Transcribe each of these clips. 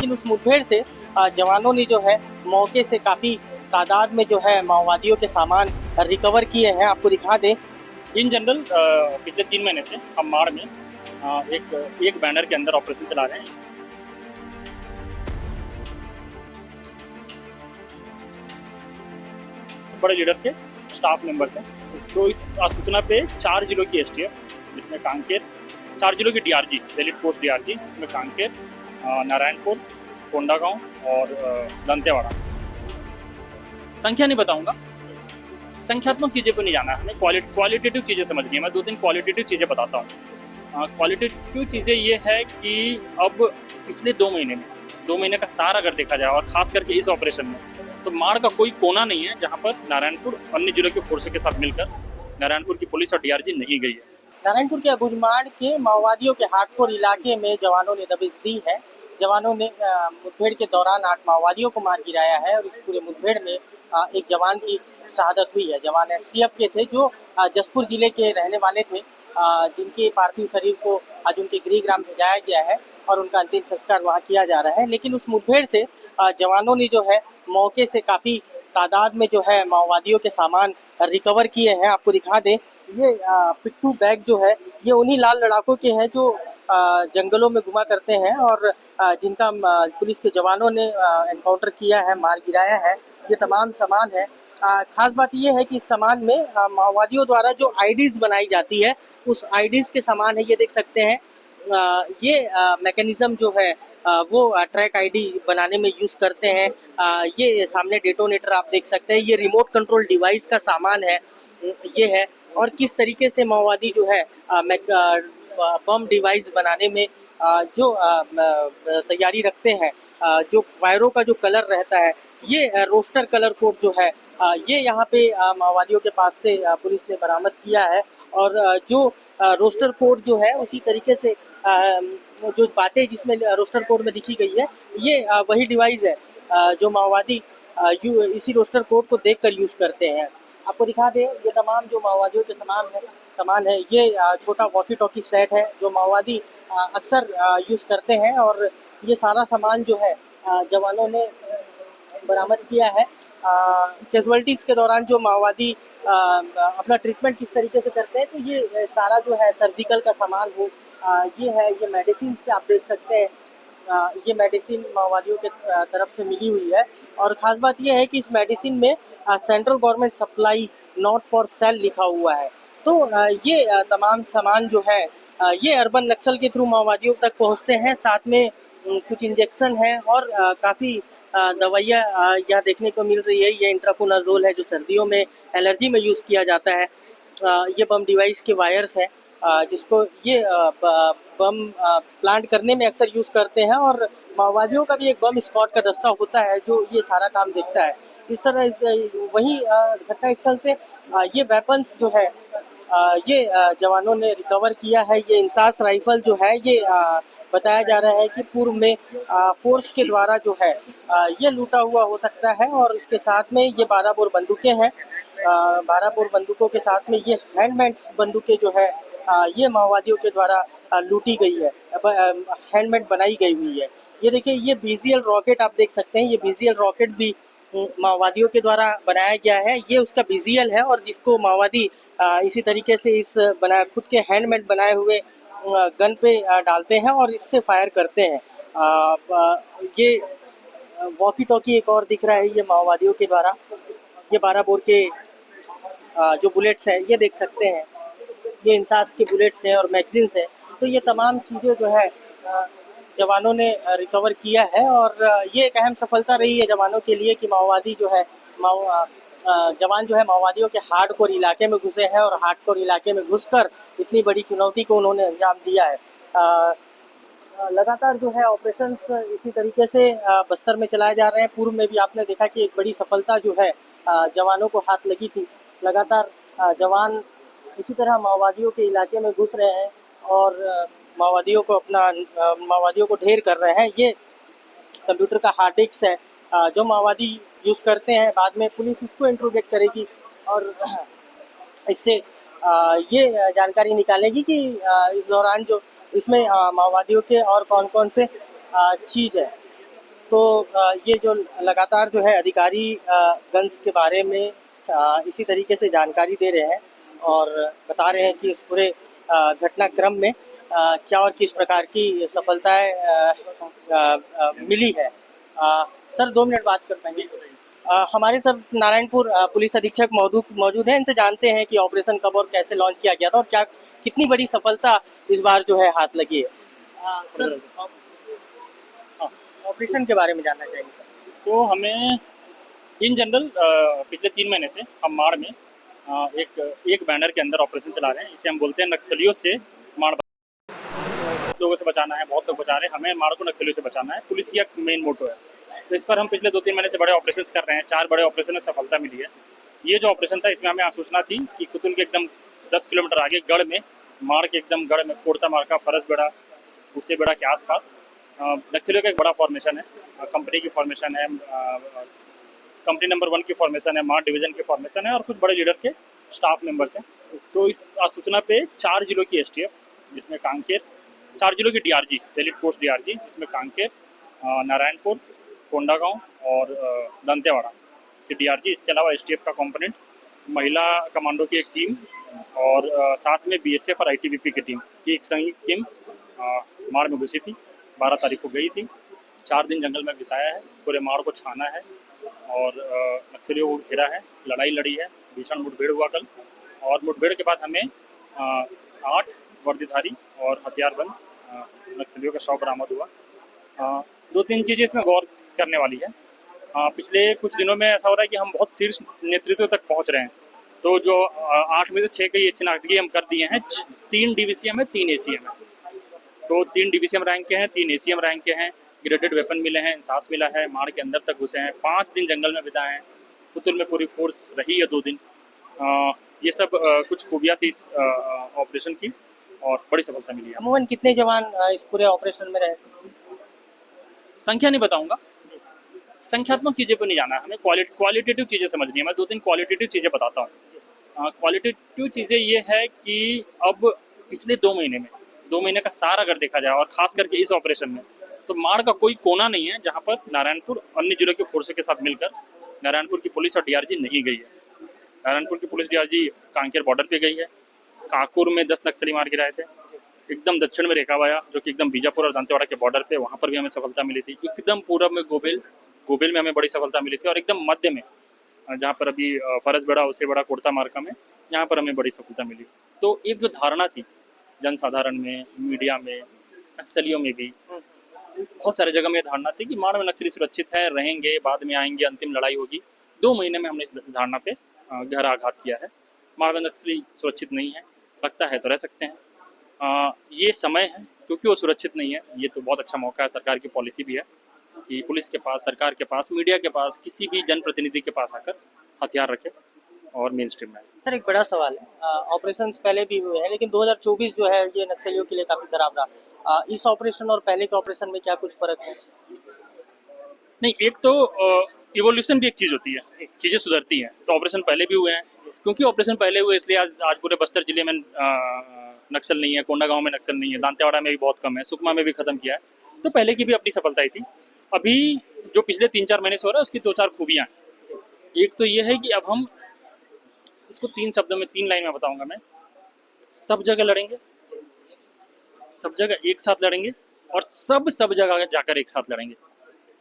लेकिन उस मुठभेड़ से जवानों ने जो है मौके से काफ़ी तादाद में जो है माओवादियों के सामान रिकवर किए हैं। आपको दिखा दें, इन जनरल पिछले 3 महीने से हम माड़ में एक बैनर के अंदर ऑपरेशन चला रहे हैं। बड़े लीडर के स्टाफ मेंबर्स हैं। तो इस सूचना पे 4 जिलों की एसटीएफ, जिसमें कांकेर, 4 जिलों की डीआरजी, दिल्ली पोस्ट डीआरजी, जिसमें कांकेर, नारायणपुर, कोंडागांव और दंतेवाड़ा। संख्या नहीं बताऊंगा, संख्यात्मक चीज़ें को नहीं जाना है हमें, क्वालिटेटिव चीज़ें समझनी है। मैं 2-3 क्वालिटेटिव चीज़ें बताता हूँ। क्वालिटेटिव चीज़ें ये है कि अब पिछले 2 महीने का सारा अगर देखा जाए और ख़ास करके इस ऑपरेशन में, तो माड़ का कोई कोना नहीं है जहाँ पर नारायणपुर अन्य जिलों के फोर्स के साथ मिलकर नारायणपुर की पुलिस और डीआरजी नहीं गई है। नारायणपुर के अबुझमाड़ के माओवादियों के हार्डकोर इलाके में जवानों ने दबिश दी है। जवानों ने मुठभेड़ के दौरान 8 माओवादियों को मार गिराया है और इस पूरे मुठभेड़ में एक जवान की शहादत हुई है। जवान एसटीएफ के थे जो जसपुर जिले के रहने वाले थे, जिनके पार्थिव शरीर को आज उनके गृहग्राम भेजाया गया है और उनका अंतिम संस्कार वहाँ किया जा रहा है। लेकिन उस मुठभेड़ से जवानों ने जो है मौके से काफ़ी तादाद में जो है माओवादियों के सामान रिकवर किए हैं। आपको दिखा दें, ये पिट्ठू बैग जो है ये उन्हीं लाल लड़ाकों के हैं जो जंगलों में घुमा करते हैं और जिनका पुलिस के जवानों ने एनकाउंटर किया है, मार गिराया है। ये तमाम सामान है। खास बात ये है कि इस सामान में माओवादियों द्वारा जो आईडीज बनाई जाती है उस आईडीज के सामान है। ये देख सकते हैं, ये मैकेनिज्म जो है वो ट्रैक आईडी बनाने में यूज़ करते हैं। ये सामने डेटोनेटर आप देख सकते हैं, ये रिमोट कंट्रोल डिवाइस का सामान है, ये है। और किस तरीके से माओवादी जो है बम डिवाइस बनाने में जो तैयारी रखते हैं, जो वायरों का जो कलर रहता है ये रोस्टर कलर कोड जो है ये यहाँ पे माओवादियों के पास से पुलिस ने बरामद किया है। और जो रोस्टर कोड जो है उसी तरीके से जो बातें जिसमें रोस्टर कोड में लिखी गई है ये वही डिवाइस है जो माओवादी इसी रोस्टर कोड को देखकर यूज़ करते हैं। आपको दिखा दें, ये तमाम जो माओवादियों के सामान है ये छोटा वॉकी टॉकी सेट है जो माओवादी अक्सर यूज़ करते हैं और ये सारा सामान जो है जवानों ने बरामद किया है। कैजुअल्टीज़ के दौरान जो माओवादी अपना ट्रीटमेंट किस तरीके से करते हैं, तो ये सारा जो है सर्जिकल का सामान हो, ये है, ये मेडिसिन से आप देख सकते हैं, ये मेडिसिन माओवादियों के तरफ से मिली हुई है। और ख़ास बात ये है कि इस मेडिसिन में central government supply not for sale लिखा हुआ है। तो ये तमाम सामान जो है ये अर्बन नक्सल के थ्रू माओवादियों तक पहुंचते हैं। साथ में कुछ इंजेक्शन है और काफ़ी दवाइयाँ यहाँ देखने को मिल रही है। ये इंट्राकोनाजोल है जो सर्दियों में एलर्जी में यूज़ किया जाता है। ये बम डिवाइस के वायर्स हैं जिसको ये बम प्लांट करने में अक्सर यूज़ करते हैं। और माओवादियों का भी एक बम स्क्वाड का दस्ता होता है जो ये सारा काम देखता है। इस तरह वहीं घटनास्थल से ये वेपन्स जो है ये जवानों ने रिकवर किया है। ये इंसास राइफल जो है ये बताया जा रहा है कि पूर्व में फोर्स के द्वारा जो है ये लूटा हुआ हो सकता है। और इसके साथ में ये 12 बोर बंदूकें हैं। 12 बोर बंदूकों के साथ में ये हैंडमेड बंदूकें जो है ये माओवादियों के द्वारा लूटी गई है, हैंडमेड बनाई गई हुई है। ये देखिए, ये बीजीएल रॉकेट आप देख सकते हैं, ये बीजीएल रॉकेट भी माओवादियों के द्वारा बनाया गया है। ये उसका बीजीएल है और जिसको माओवादी इसी तरीके से इस बनाए खुद के हैंडमेड बनाए हुए गन पे डालते हैं और इससे फायर करते हैं। ये वॉकी टॉकी एक और दिख रहा है ये माओवादियों के द्वारा। ये 12 बोर के जो बुलेट्स हैं ये देख सकते हैं, ये इंसास के बुलेट्स हैं और मैगजीन्स हैं। तो ये तमाम चीज़ें जो है जवानों ने रिकवर किया है और ये एक अहम सफलता रही है जवानों के लिए कि माओवादी जो है जवान जो है माओवादियों के हार्डकोर इलाके में घुसे हैं और हार्डकोर इलाके में घुसकर इतनी बड़ी चुनौती को उन्होंने अंजाम दिया है। लगातार जो है ऑपरेशंस इसी तरीके से बस्तर में चलाए जा रहे हैं। पूर्व में भी आपने देखा कि एक बड़ी सफलता जो है जवानों को हाथ लगी थी। लगातार जवान इसी तरह माओवादियों के इलाके में घुस रहे हैं और माओवादियों को ढेर कर रहे हैं। ये कंप्यूटर का हार्ड डिस्क है जो माओवादी यूज़ करते हैं, बाद में पुलिस इसको इंट्रोगेट करेगी और इससे ये जानकारी निकालेगी कि इस दौरान जो इसमें माओवादियों के और कौन कौन से चीज़ है। तो ये जो लगातार जो है अधिकारी गंज के बारे में इसी तरीके से जानकारी दे रहे हैं और बता रहे हैं कि इस पूरे घटनाक्रम में क्या और किस प्रकार की सफलताएं मिली है। सर 2 मिनट बात कर पाएंगे? हमारे सर नारायणपुर पुलिस अधीक्षक मौजूद हैं, इनसे जानते हैं कि ऑपरेशन कब और कैसे लॉन्च किया गया था और क्या कितनी बड़ी सफलता इस बार जो है हाथ लगी है। सर ऑपरेशन के बारे में जानना चाहेंगे सर। तो हमें इन जनरल पिछले 3 महीने से हम माड़ में एक बैनर के अंदर ऑपरेशन चला रहे हैं। इसे हम बोलते हैं नक्सलियों से माड़ लोगों से बचाना है। बहुत लोग बचा रहे हैं, हमें माड़ को नक्सलियों से बचाना है, पुलिस की एक मेन मोटो है। तो इस पर हम पिछले 2-3 महीने से बड़े ऑपरेशन कर रहे हैं। 4 बड़े ऑपरेशन में सफलता मिली है। ये जो ऑपरेशन था इसमें हमें आसूचना थी कि कुतुल के एकदम 10 किलोमीटर आगे गढ़ में, माड़ के एकदम गढ़ में कोड़ता मार्का फरसबेड़ा उसेबेड़ा के आसपास नक्सलियों का एक बड़ा फॉर्मेशन है। कंपनी की फॉर्मेशन है, कंपनी नंबर 1 की फॉर्मेशन है, माड़ डिवीजन की फॉर्मेशन है और कुछ बड़े लीडर के स्टाफ मेंबर्स हैं। तो इस सूचना पे 4 जिलों की एसटीएफ, जिसमें कांकेर, 4 जिलों की डीआरजी, दिल्ली पोस्ट डीआरजी, जिसमें कांकेर, नारायणपुर, कोंडागांव और दंतेवाड़ा की डीआरजी, इसके अलावा एसटीएफ का कंपोनेंट, महिला कमांडो की एक टीम और साथ में बीएसएफ और आईटीबीपी की टीम की एक संयुक्त टीम माड़ में घुसी थी। 12 तारीख को गई थी। 4 दिन जंगल में बिताया है, पूरे माड़ को छाना है और नक्सलियों को घेरा है, लड़ाई लड़ी है, भीषण मुठभेड़ हुआ कल। और मुठभेड़ के बाद हमें 8 वर्दीधारी और हथियारबंद नक्सलियों का शव बरामद हुआ। 2-3 चीज़ें इसमें गौर करने वाली है। पिछले कुछ दिनों में ऐसा हो रहा है कि हम बहुत शीर्ष नेतृत्व तक पहुंच रहे हैं। तो जो 8 में से 6 की शनाख्तगी हम कर दिए हैं। 3 डीवीसीएम है, 3 एसीएम है। तो 3 डीवीसीएम रैंक के हैं, 3 एसीएम रैंक के हैं। ग्रेडेड वेपन मिले हैं, इंसास मिला है, माड़ के अंदर तक घुसे हैं, 5 दिन जंगल में बिताए हैं, पुतुल में पूरी फोर्स रही है 2 दिन। ये सब कुछ खूबियाँ थी इस ऑपरेशन की और बड़ी सफलता मिली है। अमूमन कितने जवान इस पूरे ऑपरेशन में रहे? संख्या नहीं बताऊंगा, संख्यात्मक चीज़ें पर नहीं जाना है, हमें क्वालिटेटिव चीज़ें समझनी है। मैं 2-3 क्वालिटेटिव चीज़ें बताता हूँ। क्वालिटेटिव चीज़ें ये है कि अब पिछले 2 महीने में 2 महीने का सार अगर देखा जाए और खास करके इस ऑपरेशन में, तो माड़ का कोई कोना नहीं है जहाँ पर नारायणपुर अन्य जिलों के फोर्सों के साथ मिलकर नारायणपुर की पुलिस और डीआरजी नहीं गई है। नारायणपुर की पुलिस डीआरजी कांकेर बॉर्डर पे गई है। काकुर में 10 नक्सली मार गिराए थे। एकदम दक्षिण में रेखावाया, जो कि एकदम बीजापुर और दंतेवाड़ा के बॉर्डर पे, वहाँ पर भी हमें सफलता मिली थी। एकदम पूरब में गोबेल में हमें बड़ी सफलता मिली थी और एकदम मध्य में जहाँ पर अभी फरसबेड़ा उसेबेड़ा कोड़ता मार्का में, यहाँ पर हमें बड़ी सफलता मिली। तो एक जो धारणा थी जनसाधारण में, मीडिया में, नक्सलियों में भी, बहुत सारी जगह में धारणा थी कि माड़ में नक्सली सुरक्षित है, रहेंगे, बाद में आएंगे, अंतिम लड़ाई होगी। 2 महीने में हमने इस धारणा पे गहरा आघात किया है। माड़ में नक्सली सुरक्षित नहीं है, लगता है तो रह सकते हैं। ये समय है क्योंकि वो सुरक्षित नहीं है। ये तो बहुत अच्छा मौका है, सरकार की पॉलिसी भी है कि पुलिस के पास, सरकार के पास, मीडिया के पास, किसी भी जनप्रतिनिधि के पास आकर हथियार रखे और मेन स्ट्रीम में। सर एक बड़ा सवाल है, ऑपरेशन पहले भी हुए हैं लेकिन 2024 जो है ये नक्सलियों के लिए काफ़ी खराब रहा। इस ऑपरेशन और पहले के ऑपरेशन में क्या कुछ फर्क है? नहीं, एक तो इवोल्यूशन भी एक चीज़ होती है, चीज़ें सुधरती हैं। तो ऑपरेशन पहले भी हुए हैं, क्योंकि ऑपरेशन पहले हुए इसलिए आज पूरे बस्तर जिले में नक्सल नहीं है, कोंडागांव में नक्सल नहीं है, दांतेवाड़ा में भी बहुत कम है, सुकमा में भी ख़त्म किया है। तो पहले की भी अपनी सफलताएं थी। अभी जो पिछले 3-4 महीने से हो रहा है उसकी 2-4 खूबियाँ हैं। एक तो ये है कि अब हम इसको 3 शब्दों में, 3 लाइन में बताऊंगा मैं। सब जगह लड़ेंगे, सब जगह एक साथ लड़ेंगे और सब जगह जाकर एक साथ लड़ेंगे।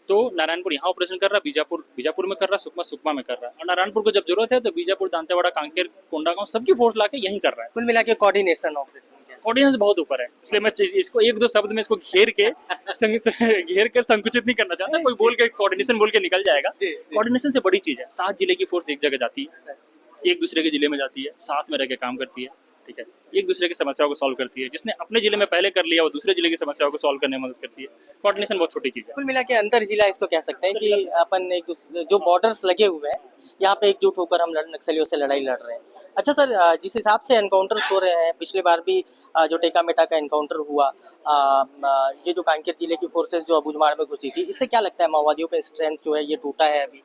तो नारायणपुर यहाँ ऑपरेशन कर रहा है, बीजापुर में कर रहा है, सुकमा में कर रहा है। और नारायणपुर को जब जरूरत है तो बीजापुर, दांतेवाड़ा, कांकेर, कोंडागांव सबकी फोर्स लाके यहीं कर रहा है। कुल मिला के कोऑर्डिनेशन ऑपरेशन बहुत ऊपर है, इसलिए मैं इसको 1-2 शब्द में इसको घेर कर संकुचित नहीं करना चाहता। कोई बोल के कोऑर्डिनेशन बोल के निकल जाएगा। कोऑर्डिनेशन से बड़ी चीज़ है। 7 जिले की फोर्स एक जगह जाती है, एक दूसरे के जिले में जाती है, साथ में रह के काम करती है, ठीक है, एक दूसरे की समस्याओं को सॉल्व करती है। जिसने अपने जिले में पहले कर लिया वो दूसरे जिले की समस्याओं को सॉल्व करने में मदद करती है। कोऑर्डिनेशन बहुत छोटी चीज़ है। कुल मिला के अंतर जिला इसको कह सकते हैं कि अपन एक जो बॉर्डर्स लगे हुए हैं यहाँ पे एकजुट होकर हम नक्सलियों से लड़ाई लड़ रहे हैं। अच्छा सर, जिस हिसाब से एनकाउंटर्स हो रहे हैं, पिछले बार भी जो टेका मेटा का एनकाउंटर हुआ, ये जो कांकेर जिले की फोर्सेस जो अबूझमाड़ में घुसी थी, इससे क्या लगता है माओवादियों का स्ट्रेंथ जो है ये टूटा है? अभी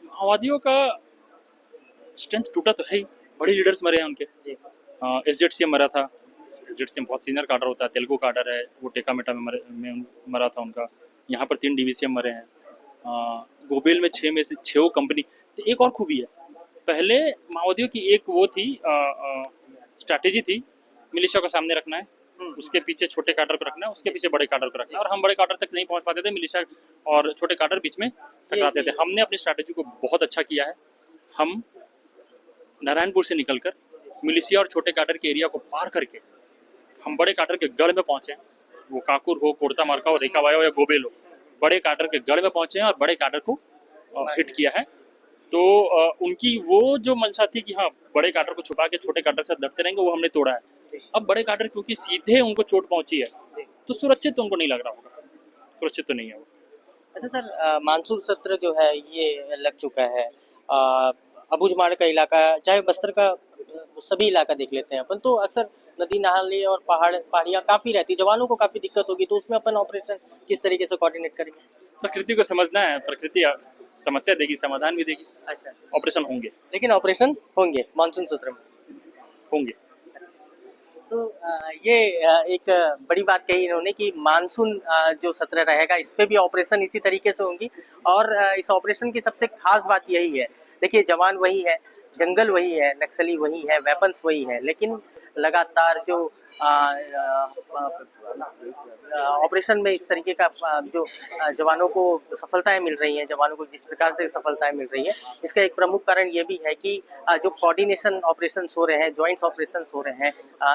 माओवादियों का स्ट्रेंथ टूटा तो है ही, बड़े लीडर्स मरे हैं उनके। एसजेडसीएम मरा था, एसजेडसीएम बहुत सीनियर काडर होता है, तेलुगु काडर है, वो टेका मेटा में मरा था उनका। यहाँ पर 3 DVCM मरे हैं। गोबेल में 6 में से 6 कंपनी। तो एक और खूबी है, पहले माओवादियों की एक वो थी स्ट्रैटेजी थी, मिलिशिया को सामने रखना है, उसके पीछे छोटे काडर को रखना है, उसके पीछे बड़े काडर को रखना है, और हम बड़े काडर तक नहीं पहुंच पाते थे, मिलिशिया और छोटे काडर बीच में टकराते थे। हमने अपनी स्ट्रैटेजी को बहुत अच्छा किया है। हम नारायणपुर से निकलकर मिलिशिया और छोटे काडर के एरिया को पार करके हम बड़े काडर के गढ़ में पहुंचे। वो काकुर हो, कोड़ता मार्का हो, रेखावाया हो या गोबेल हो, बड़े काडर के गढ़ में पहुंचे हैं और बड़े काडर को हिट किया है। तो उनकी वो जो मंशा थी कि हाँ बड़े काडर को छुपा के छोटे काडर के साथ लड़ते रहेंगे, वो हमने तोड़ा है। अब बड़े काडर क्योंकि सीधे उनको चोट पहुंची है, तो सुरक्षित तो उनको नहीं लग रहा होगा, सुरक्षित तो नहीं है वो। अच्छा सर, मानसून सत्र जो है ये लग चुका है। अबूझमाड़ का इलाका, चाहे बस्तर का, सभी इलाका देख लेते हैं अपन, तो अक्सर नदी नाले और पहाड़ियाँ काफ़ी रहती, जवानों को काफ़ी दिक्कत होगी, तो उसमें अपन ऑपरेशन किस तरीके से कोऑर्डिनेट करेंगे? प्रकृति को समझना है, प्रकृति समस्या देगी, समाधान भी देगी। अच्छा, ऑपरेशन होंगे, लेकिन ऑपरेशन होंगे मानसून सत्र में होंगे। तो ये एक बड़ी बात कही इन्होंने कि मानसून जो सत्र रहेगा इस पे भी ऑपरेशन इसी तरीके से होंगी। और इस ऑपरेशन की सबसे खास बात यही है, देखिए जवान वही है, जंगल वही है, नक्सली वही है, वेपन्स वही है, लेकिन लगातार जो ऑपरेशन में इस तरीके का जो जवानों को सफलताएं मिल रही हैं, जवानों को जिस प्रकार से सफलताएं मिल रही है, इसका एक प्रमुख कारण ये भी है कि जो कोऑर्डिनेशन ऑपरेशन हो रहे हैं, जॉइंट ऑपरेशन हो रहे हैं,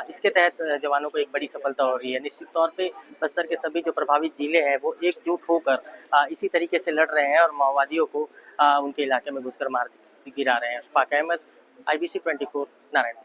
इसके तहत जवानों को एक बड़ी सफलता हो रही है। निश्चित तौर पे बस्तर के सभी जो प्रभावित जिले हैं वो एकजुट होकर इसी तरीके से लड़ रहे हैं और माओवादियों को उनके इलाके में घुसकर मार गिरा रहे हैं। अशफाक अहमद, IBC 24, नारायण।